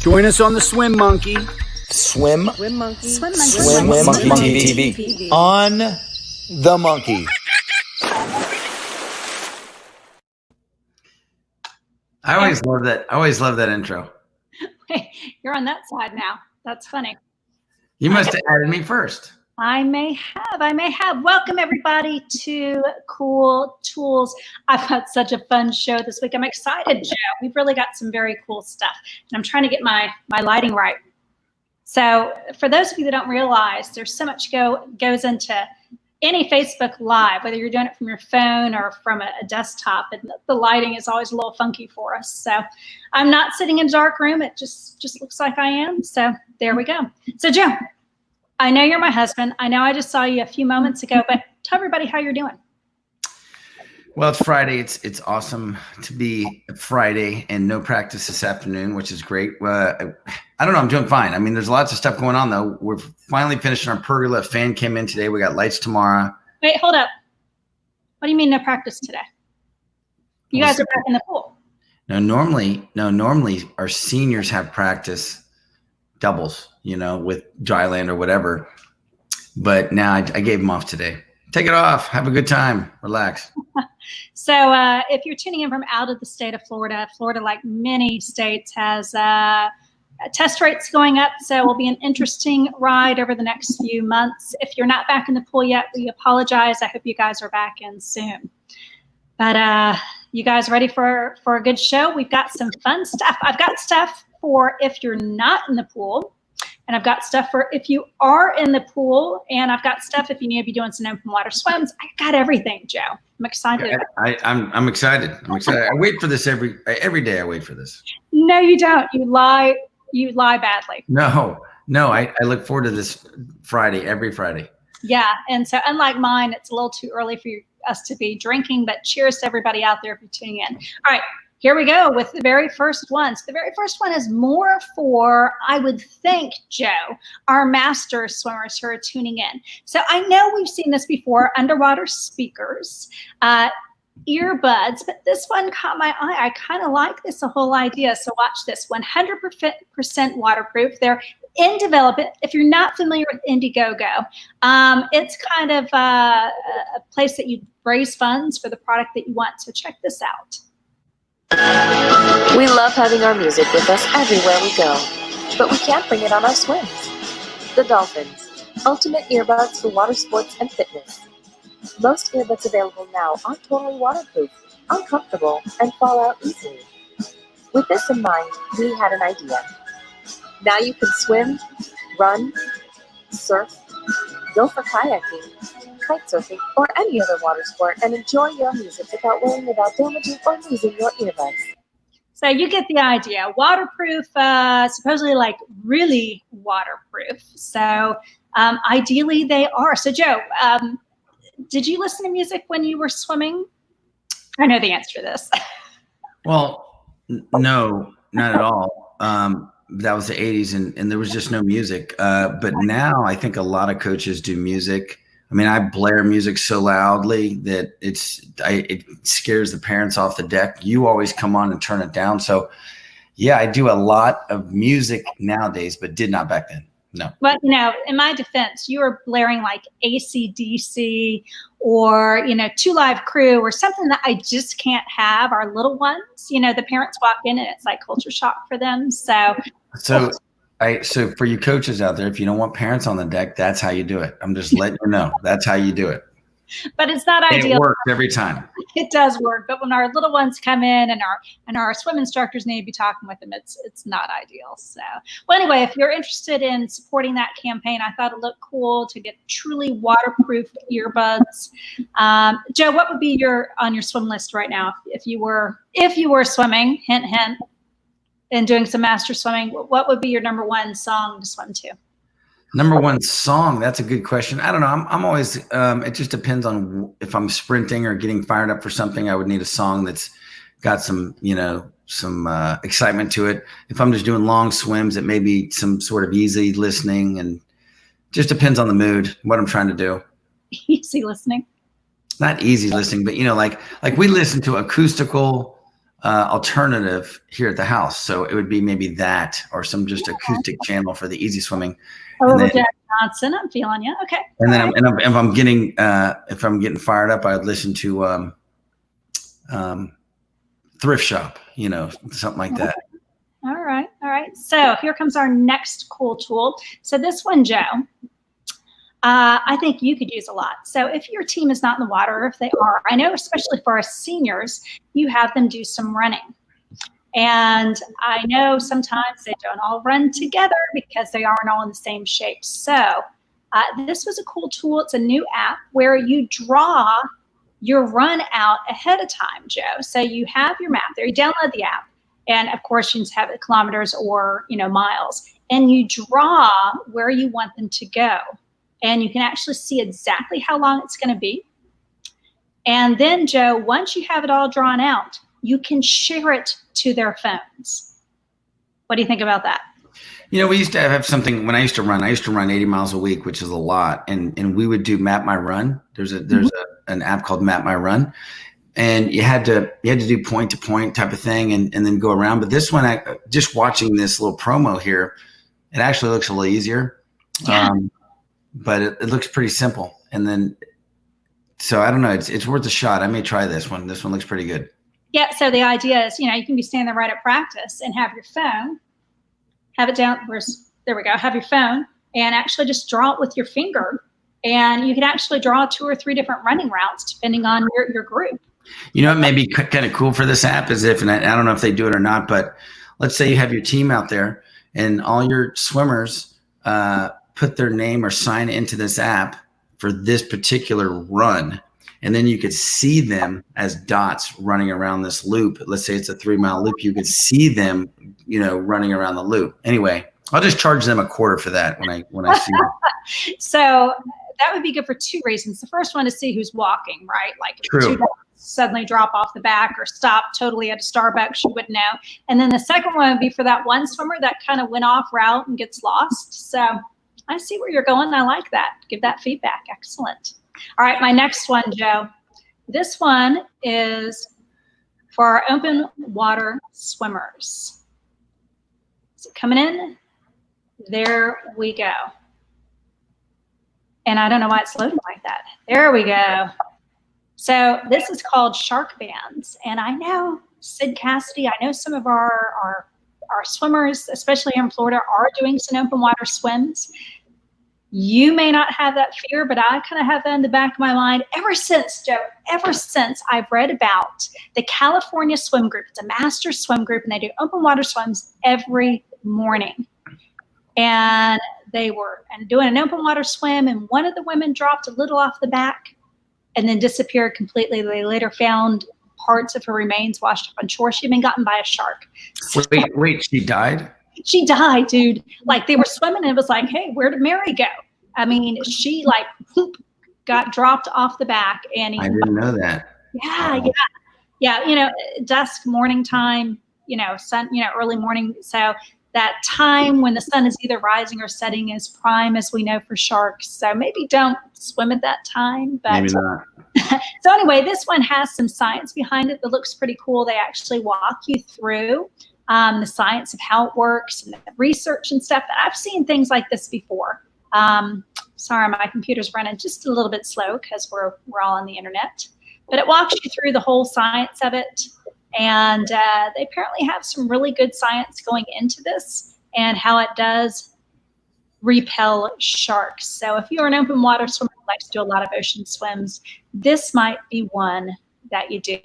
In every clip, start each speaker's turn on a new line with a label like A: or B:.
A: Join us on the Swim Monkey.
B: Swim
C: Monkey
B: TV. On the Monkey.
D: I always love that. I always love that intro.
C: Wait, you're on that side now. That's funny.
D: You must have added me first.
C: I may have. Welcome everybody to Cool Tools. I've got such a fun show this week. I'm excited, Joe. We've really got some very cool stuff. And I'm trying to get my lighting right. So for those of you that don't realize, there's so much goes into any Facebook Live, whether you're doing it from your phone or from a desktop, and the lighting is always a little funky for us. So I'm not sitting in a dark room. It just looks like I am. So there we go. So Joe, I know you're my husband. I know I just saw you a few moments ago, but tell everybody how you're doing.
D: Well, it's Friday. It's awesome to be Friday and no practice this afternoon, which is great. I don't know. I'm doing fine. I mean, there's lots of stuff going on, though. We're finally finishing our pergola. Fan came in today. We got lights tomorrow.
C: Wait, hold up. What do you mean no practice today? You guys are back in the pool.
D: No, normally our seniors have practice doubles, with dryland or whatever. But now I gave them off today. Take it off. Have a good time. Relax.
C: So if you're tuning in from out of the state of Florida, like many states, has test rates going up. So it will be an interesting ride over the next few months. If you're not back in the pool yet, we apologize. I hope you guys are back in soon. But you guys ready for a good show? We've got some fun stuff. I've got stuff for if you're not in the pool. And I've got stuff for if you are in the pool, and I've got stuff if you need to be doing some open water swims. I got everything, Joe. I'm excited.
D: I'm excited. I'm excited. I wait for this every day. I wait for this.
C: No, you don't. You lie badly.
D: No. I look forward to this Friday, every Friday.
C: Yeah, and so unlike mine, it's a little too early for us to be drinking. But cheers to everybody out there for tuning in. All right. Here we go with the very first one. So the very first one is more for, I would think, Joe, our master swimmers who are tuning in. So I know we've seen this before, underwater speakers, earbuds, but this one caught my eye. I kind of like this whole idea. So watch this, 100% waterproof. They're in development. If you're not familiar with Indiegogo, it's kind of a place that you raise funds for the product that you want. So check this out.
E: We love having our music with us everywhere we go, but we can't bring it on our swims. The Dolphins, ultimate earbuds for water sports and fitness. Most earbuds available now are totally waterproof, uncomfortable, and fall out easily. With this in mind, we had an idea. Now you can swim, run, surf, go for kayaking, kite surfing, or any other water sport and enjoy your music without worrying about damaging or losing your earbuds.
C: So you get the idea. Waterproof, supposedly like really waterproof. So ideally they are. So Joe, did you listen to music when you were swimming? I know the answer to this.
D: Well, no, not at all. That was the 80s and there was just no music. But now I think a lot of coaches do music. I mean, I blare music so loudly that it scares the parents off the deck. You always come on and turn it down. So yeah, I do a lot of music nowadays, but did not back then. No.
C: But, in my defense, you were blaring like AC/DC or, Two Live Crew or something that I just can't have. Our little ones, the parents walk in and it's like culture shock for them. So
D: for you coaches out there, if you don't want parents on the deck, that's how you do it. I'm just letting you know. That's how you do it.
C: But it's not ideal.
D: It works every time.
C: It does work. But when our little ones come in and our swim instructors need to be talking with them, it's not ideal. So, well, anyway, if you're interested in supporting that campaign, I thought it looked cool to get truly waterproof earbuds. Joe, what would be on your swim list right now if you were swimming? Hint, hint. And doing some master swimming, what would be your number one song to swim to?
D: Number one song, that's a good question. I don't know. I'm always, it just depends on if I'm sprinting or getting fired up for something. I would need a song that's got some excitement to it. If I'm just doing long swims, it may be some sort of easy listening, and just depends on the mood, what I'm trying to do.
C: Easy listening?
D: Not easy listening, but like we listen to acoustical alternative here at the house. So it would be maybe that or some just acoustic channel for the easy swimming.
C: A little Jack Johnson. I'm feeling you. Okay.
D: And then if I'm getting fired up, I'd listen to Thrift Shop, something like that.
C: All right. So here comes our next cool tool. So this one, Joe, I think you could use a lot. So if your team is not in the water, or if they are, I know especially for our seniors, you have them do some running. And I know sometimes they don't all run together because they aren't all in the same shape. So this was a cool tool. It's a new app where you draw your run out ahead of time, Joe. So you have your map there. You download the app. And of course, you just have it kilometers or, miles. And you draw where you want them to go. And you can actually see exactly how long it's going to be. And then, Joe, once you have it all drawn out, you can share it to their phones. What do you think about that?
D: We used to have something when I used to run 80 miles a week, which is a lot. And we would do Map My Run. There's an app called Map My Run. And you had to do point to point type of thing and then go around. But this one, just watching this little promo here, it actually looks a little easier.
C: Yeah.
D: But it looks pretty simple. And then, so I don't know, it's worth a shot. I may try this one. This one looks pretty good.
C: Yeah. So the idea is, you can be standing there right at practice and have your phone, have it down. There we go. Have your phone and actually just draw it with your finger. And you can actually draw 2 or 3 different running routes depending on your group.
D: What may be kind of cool for this app is and I don't know if they do it or not, but let's say you have your team out there and all your swimmers put their name or sign into this app for this particular run. And then you could see them as dots running around this loop. Let's say it's a 3-mile loop. You could see them, running around the loop. Anyway, I'll just charge them $0.25 for that when I see them.
C: So that would be good for 2 reasons. The first one is see who's walking, right? Like if 2 dots suddenly drop off the back or stop totally at a Starbucks, you wouldn't know. And then the second one would be for that one swimmer that kind of went off route and gets lost. So I see where you're going. I like that. Give that feedback. Excellent. All right, my next one, Joe. This one is for our open water swimmers. Is it coming in? There we go. And I don't know why it's loading like that. There we go. So this is called shark bands. And I know Sid Cassidy, I know some of our swimmers, especially here in Florida, are doing some open water swims. You may not have that fear, but I kind of have that in the back of my mind ever since I've read about the California Swim Group. It's a master swim group, and they do open water swims every morning. And they were doing an open water swim, and one of the women dropped a little off the back and then disappeared completely. They later found parts of her remains washed up on shore. She'd been gotten by a shark.
D: Wait, she died?
C: She died, dude. Like they were swimming and it was like, hey, where did Mary go? I mean, she got dropped off the back. And
D: I didn't know that.
C: Yeah. Dusk, morning time, sun, early morning. So that time when the sun is either rising or setting is prime, as we know for sharks. So maybe don't swim at that time. But
D: maybe not.
C: So anyway, this one has some science behind it that looks pretty cool. They actually walk you through the science of how it works and the research and stuff. I've seen things like this before. Sorry, my computer's running just a little bit slow because we're all on the internet. But it walks you through the whole science of it. And they apparently have some really good science going into this and how it does repel sharks. So if you're an open water swimmer who likes to do a lot of ocean swims, this might be one that you do.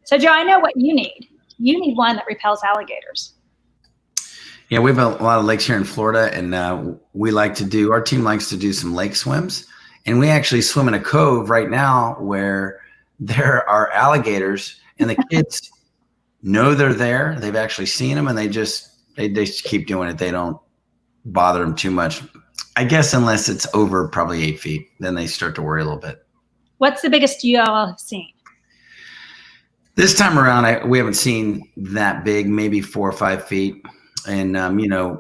C: So Joe, I know what you need. You need one that repels alligators.
D: Yeah, we have a lot of lakes here in Florida, and our team likes to do some lake swims. And we actually swim in a cove right now where there are alligators, and the kids know they're there. They've actually seen them, and they just keep doing it. They don't bother them too much. I guess unless it's over probably 8 feet, then they start to worry a little bit. What's
C: the biggest you all have seen?
D: This time around, we haven't seen that big, maybe 4 or 5 feet. And,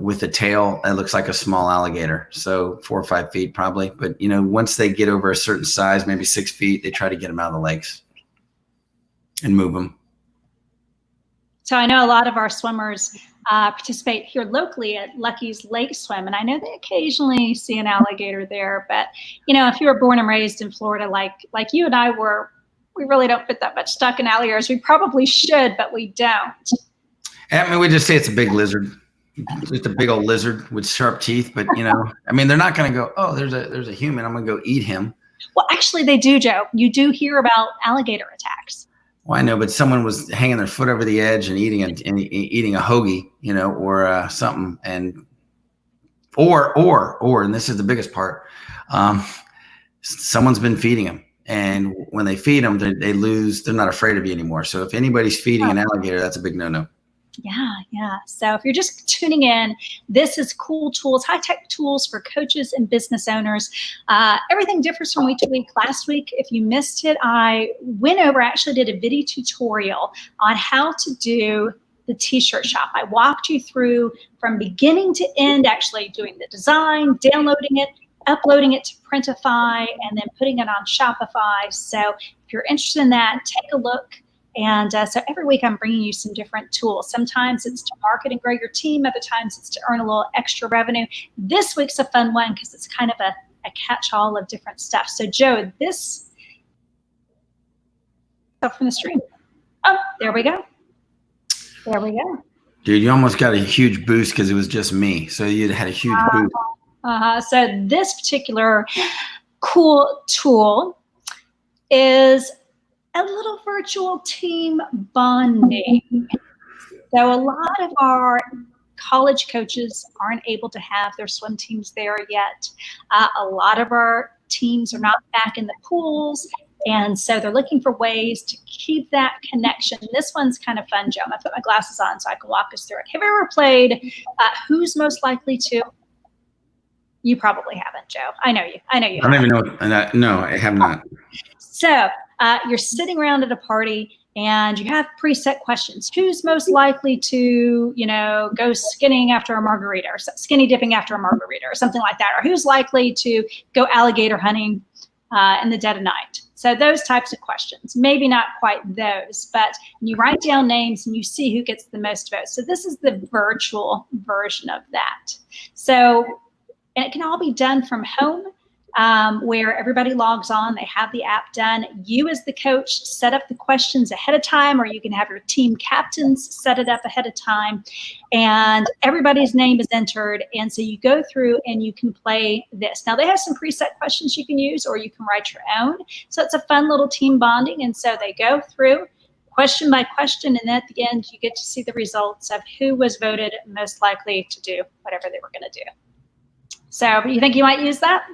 D: with the tail, it looks like a small alligator. So 4 or 5 feet probably. But, once they get over a certain size, maybe 6 feet, they try to get them out of the lakes and move them.
C: So I know a lot of our swimmers participate here locally at Lucky's Lake Swim, and I know they occasionally see an alligator there. But if you were born and raised in Florida, like you and I were, we really don't put that much stock in alligators. We probably should, but we don't.
D: I mean, we just say it's a big lizard, just a big old lizard with sharp teeth. But I mean, they're not going to go, oh, there's a human, I'm going to go eat him.
C: Well, actually, they do, Joe. You do hear about alligator attacks.
D: Well, I know, but someone was hanging their foot over the edge and eating a hoagie, or something, and and this is the biggest part, someone's been feeding them, and when they feed them, they lose. They're not afraid of you anymore. So if anybody's feeding an alligator, that's a big no-no.
C: Yeah. So if you're just tuning in, this is cool tools, high-tech tools for coaches and business owners. Everything differs from week to week. Last week, if you missed it, I actually did a video tutorial on how to do the t-shirt shop. I walked you through from beginning to end, actually doing the design, downloading it, uploading it to Printify, and then putting it on Shopify. So if you're interested in that, take a look. And so every week I'm bringing you some different tools. Sometimes it's to market and grow your team. Other times it's to earn a little extra revenue. This week's a fun one because it's kind of a catch-all of different stuff. So Joe, this up from the stream. Oh, there we go.
D: Dude, you almost got a huge boost because it was just me. So you had a huge boost.
C: So this particular cool tool is a little virtual team bonding. So a lot of our college coaches aren't able to have their swim teams there yet. A lot of our teams are not back in the pools. And so they're looking for ways to keep that connection. This one's kind of fun, Joe. I'm going to put my glasses on so I can walk us through it. Have you ever played Who's Most Likely To? You probably haven't, Joe. I know you. I don't even
D: know. No, I have not.
C: So you're sitting around at a party and you have preset questions. Who's most likely to, go skinny after a margarita, or skinny dipping after a margarita, or something like that? Or who's likely to go alligator hunting in the dead of night? So those types of questions, maybe not quite those, but you write down names and you see who gets the most votes. So this is the virtual version of that. So, and it can all be done from home, where everybody logs on, they have the app done. You as the coach set up the questions ahead of time, or you can have your team captains set it up ahead of time, and everybody's name is entered. And so you go through and you can play this. Now they have some preset questions you can use, or you can write your own. So it's a fun little team bonding. And so they go through question by question, and at the end you get to see the results of who was voted most likely to do whatever they were going to do. So you think you might use that?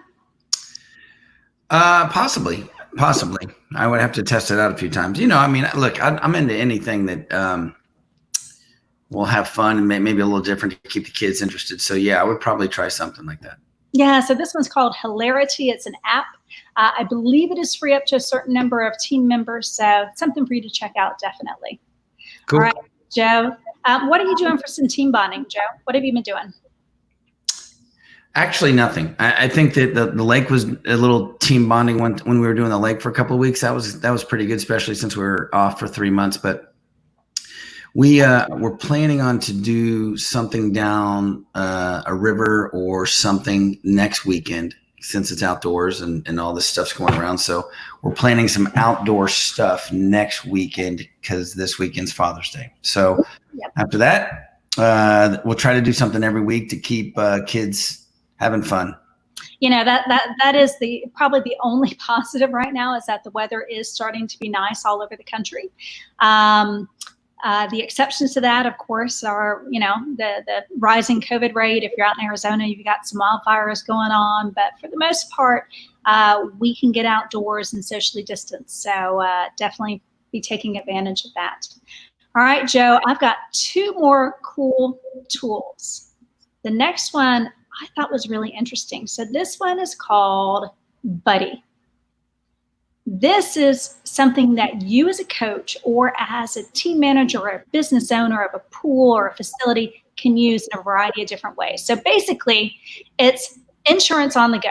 D: Possibly. I would have to test it out a few times. I mean, look, I'm into anything that will have fun and maybe a little different to keep the kids interested. So yeah, I would probably try something like that. Yeah.
C: So this one's called Hilarity. It's an app. I believe it is free up to a certain number of team members. So something for you to check out, definitely.
D: Cool.
C: All right, Joe. What are you doing for some team bonding, Joe? What have you been doing?
D: Actually, nothing. I think that the lake was a little team bonding when we were doing the lake for a couple of weeks. That was pretty good, especially since we were off for 3 months. But we're planning on to do something down a river or something next weekend, since it's outdoors and all this stuff's going around. So we're planning some outdoor stuff next weekend because this weekend's Father's Day. So After that, we'll try to do something every week to keep kids having fun.
C: That is probably the only positive right now, is that the weather is starting to be nice all over the country. The exceptions to that, of course, are, the rising COVID rate. If you're out in Arizona, you've got some wildfires going on. But for the most part, we can get outdoors and socially distance. So definitely be taking advantage of that. All right, Joe, I've got 2 more cool tools. The next one I thought was really interesting. So this one is called Buddy. This is something that you as a coach or as a team manager or a business owner of a pool or a facility can use in a variety of different ways. So basically, it's insurance on the go.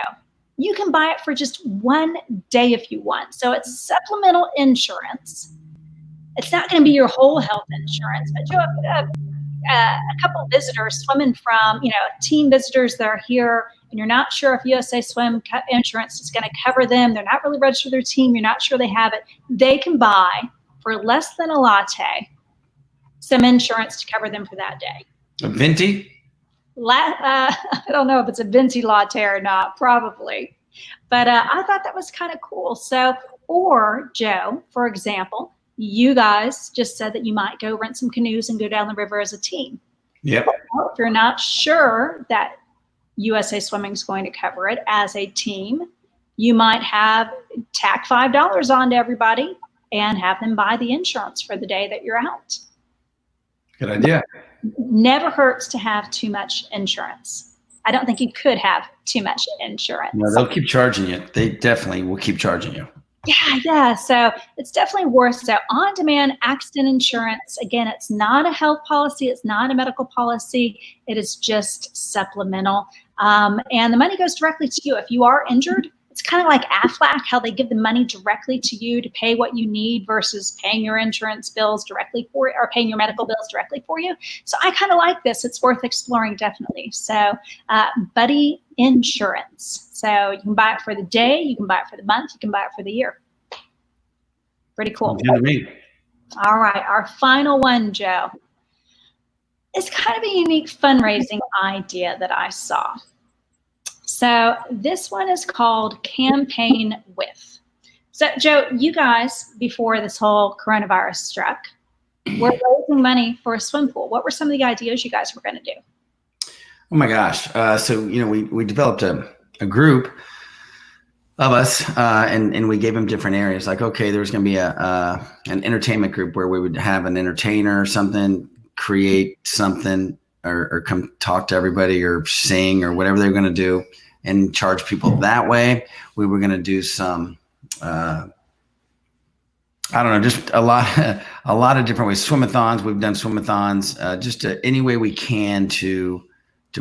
C: You can buy it for just 1 day if you want. So it's supplemental insurance It's not going to be your whole health insurance, but Joe, a couple of visitors swimming from, team visitors that are here, and you're not sure if USA Swim insurance is going to cover them. They're not really registered their team. You're not sure they have it. They can buy for less than a latte some insurance to cover them for that day.
D: A venti?
C: I don't know if it's a venti latte or not, probably. But I thought that was kind of cool. So, or Joe, for example, you guys just said that you might go rent some canoes and go down the river as a team.
D: Yep.
C: Well, if you're not sure that USA Swimming is going to cover it as a team, you might tack $5 on to everybody and have them buy the insurance for the day that you're out.
D: Good idea.
C: Never hurts to have too much insurance. I don't think you could have too much insurance.
D: No, they'll keep charging you. They definitely will keep charging you.
C: Yeah. So it's definitely worth. So on-demand accident insurance, again, it's not a health policy. It's not a medical policy. It is just supplemental. And the money goes directly to you. If you are injured, it's kind of like Aflac, how they give the money directly to you to pay what you need versus paying your insurance bills directly for you, or paying your medical bills directly for you. So I kind of like this. It's worth exploring, definitely. So Buddy Insurance. So you can buy it for the day, you can buy it for the month, you can buy it for the year. Pretty cool.
D: Good to me.
C: All right, our final one, Joe, is kind of a unique fundraising idea that I saw. So this one is called Campaign With. So Joe, you guys, before this whole coronavirus struck, were raising money for a swim pool. What were some of the ideas you guys were going to do?
D: Oh my gosh. So, we developed a group of us, and we gave them different areas. Like, okay, there's going to be an entertainment group where we would have an entertainer or something, create something, or come talk to everybody or sing or whatever they're going to do and charge people that way. We were going to do some, I don't know, just a lot of different ways. Swimathons. We've done swimathons, just any way we can to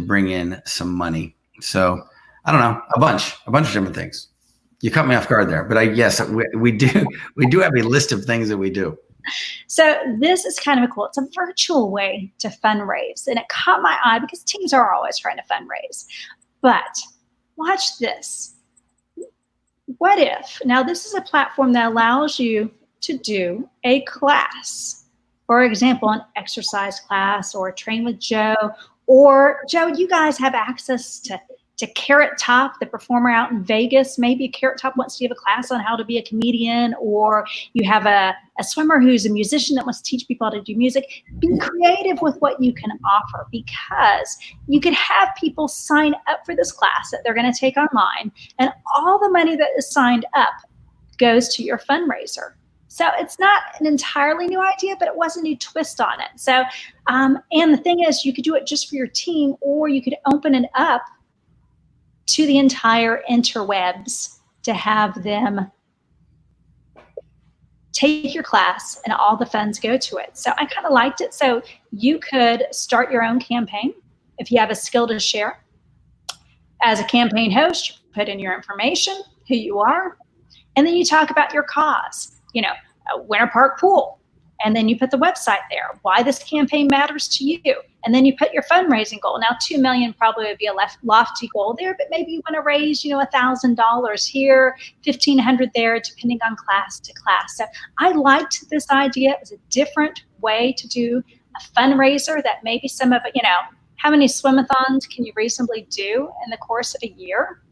D: bring in some money. So I don't know, a bunch of different things. You caught me off guard there, but yes, we do have a list of things that we do.
C: So this is kind of cool. It's a virtual way to fundraise, and it caught my eye because teams are always trying to fundraise. But watch this. What if, now this is a platform that allows you to do a class, for example, an exercise class or Train with Joe, or Joe, you guys have access to Carrot Top, the performer out in Vegas. Maybe Carrot Top wants to give a class on how to be a comedian, or you have a swimmer who's a musician that wants to teach people how to do music. Be creative with what you can offer, because you could have people sign up for this class that they're going to take online, and all the money that is signed up goes to your fundraiser. So it's not an entirely new idea, but it was a new twist on it. So, and the thing is, you could do it just for your team, or you could open it up to the entire interwebs to have them take your class and all the funds go to it. So I kind of liked it. So you could start your own campaign if you have a skill to share. As a campaign host, you put in your information, who you are, and then you talk about your cause, a Winter Park pool. And then you put the website there, why this campaign matters to you. And then you put your fundraising goal. Now, $2 million probably would be a lofty goal there, but maybe you want to raise, $1,000 here, $1,500 there, depending on class to class. So I liked this idea. It was a different way to do a fundraiser that maybe some of it, how many swimathons can you reasonably do in the course of a year?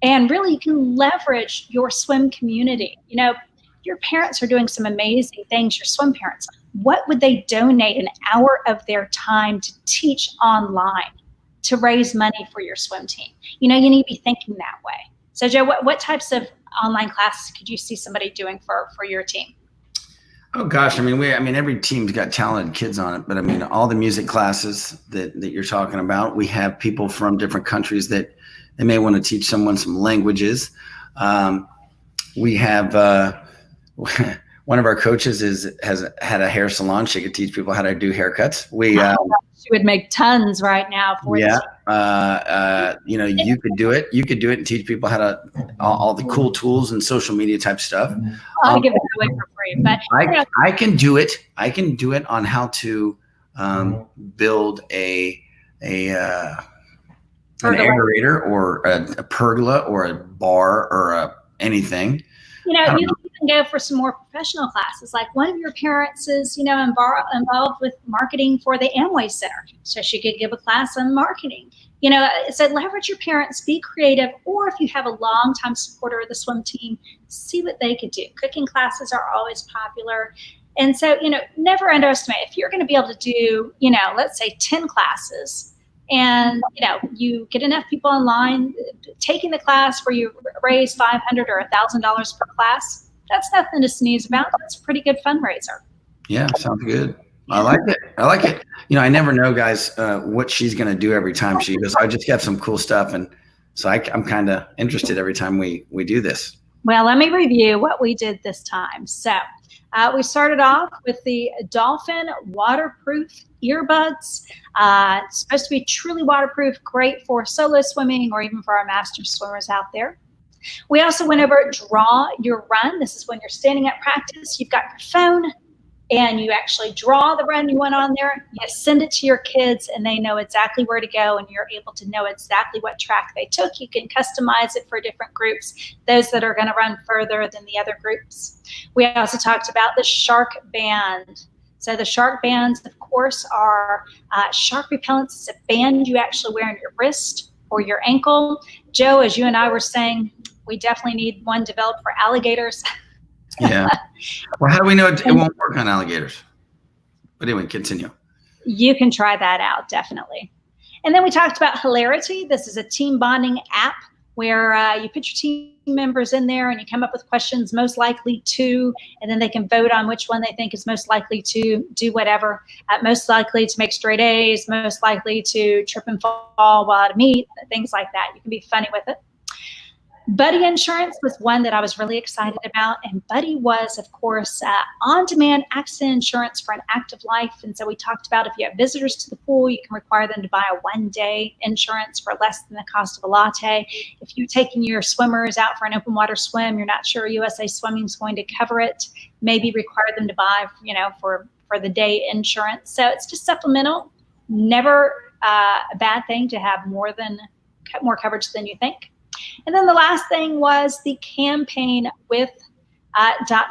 C: And really, you can leverage your swim community. Your parents are doing some amazing things, your swim parents. What would they donate an hour of their time to teach online to raise money for your swim team? You need to be thinking that way. So Joe, what types of online classes could you see somebody doing for your team?
D: Oh gosh, every team's got talented kids on it, but all the music classes that you're talking about, we have people from different countries that they may want to teach someone some languages. We have one of our coaches has had a hair salon. She could teach people how to do haircuts.
C: She would make tons right now for
D: you could do it. You could do it and teach people how to all the cool tools and social media type stuff.
C: I'll give it away for free, but
D: I can do it. I can do it on how to build an aerator or a pergola or a bar or anything.
C: You can even go for some more professional classes. Like one of your parents is, involved with marketing for the Amway Center. So she could give a class on marketing. So leverage your parents, be creative, or if you have a longtime supporter of the swim team, see what they could do. Cooking classes are always popular. And so, never underestimate. If you're going to be able to do, let's say 10 classes, and you get enough people online taking the class where you raise $500 or $1,000 per class, that's nothing to sneeze about. That's a pretty good fundraiser.
D: Yeah, sounds good. I like it. I never know, guys, what she's going to do every time she goes. I just got some cool stuff, and so I'm kind of interested every time we do this. Well,
C: let me review what we did this time. So we started off with the Dolphin waterproof earbuds. It's supposed to be truly waterproof, great for solo swimming or even for our master swimmers out there. We also went over Draw Your Run. This is when you're standing at practice, you've got your phone, and you actually draw the run you want on there. You send it to your kids, and they know exactly where to go, and you're able to know exactly what track they took. You can customize it for different groups, those that are going to run further than the other groups. We also talked about the shark band. So the shark bands, of course, are shark repellents. It's a band you actually wear on your wrist or your ankle. Joe, as you and I were saying, we definitely need one developed for alligators.
D: Yeah. Well, how do we know it won't work on alligators? But anyway, continue.
C: You can try that out, definitely. And then we talked about Hilarity. This is a team bonding app where you put your team members in there and you come up with questions most likely to, and then they can vote on which one they think is most likely to do whatever. Most likely to make straight A's, most likely to trip and fall while at a meet, things like that. You can be funny with it. Buddy Insurance was one that I was really excited about, and Buddy was, of course, on-demand accident insurance for an active life. And so we talked about if you have visitors to the pool, you can require them to buy a one-day insurance for less than the cost of a latte. If you're taking your swimmers out for an open water swim, you're not sure USA Swimming is going to cover it, maybe require them to buy, for the day insurance. So it's just supplemental, never a bad thing to have more coverage than you think. And then the last thing was the campaign with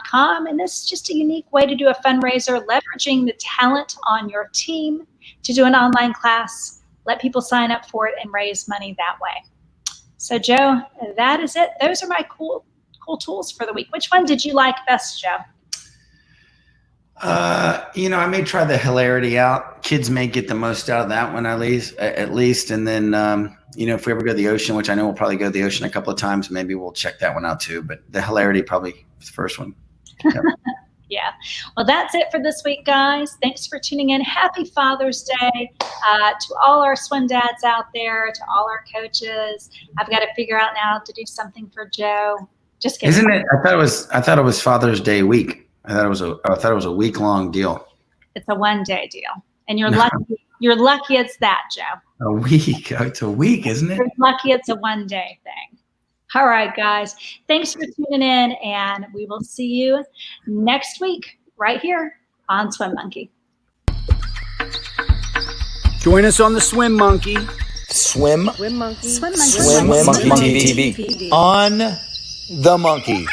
C: .com. And this is just a unique way to do a fundraiser, leveraging the talent on your team to do an online class, let people sign up for it and raise money that way. So Joe, that is it. Those are my cool tools for the week. Which one did you like best, Joe?
D: I may try the Hilarity out. Kids may get the most out of that one at least. And then, if we ever go to the ocean, which I know we'll probably go to the ocean a couple of times, maybe we'll check that one out too. But the Hilarity probably is the first one. Yeah.
C: Yeah. Well, that's it for this week, guys. Thanks for tuning in. Happy Father's Day to all our swim dads out there, to all our coaches. I've got to figure out now to do something for Joe. Just kidding.
D: Isn't it? I thought it was Father's Day week. I thought it was a week-long deal.
C: It's a one-day deal, and you're lucky. You're lucky it's that, Joe.
D: A week. It's a week, isn't it?
C: You're lucky it's a one-day thing. All right, guys. Thanks for tuning in, and we will see you next week right here on Swim Monkey.
B: Join us on the Swim Monkey. Swim Monkey TV on the Monkey.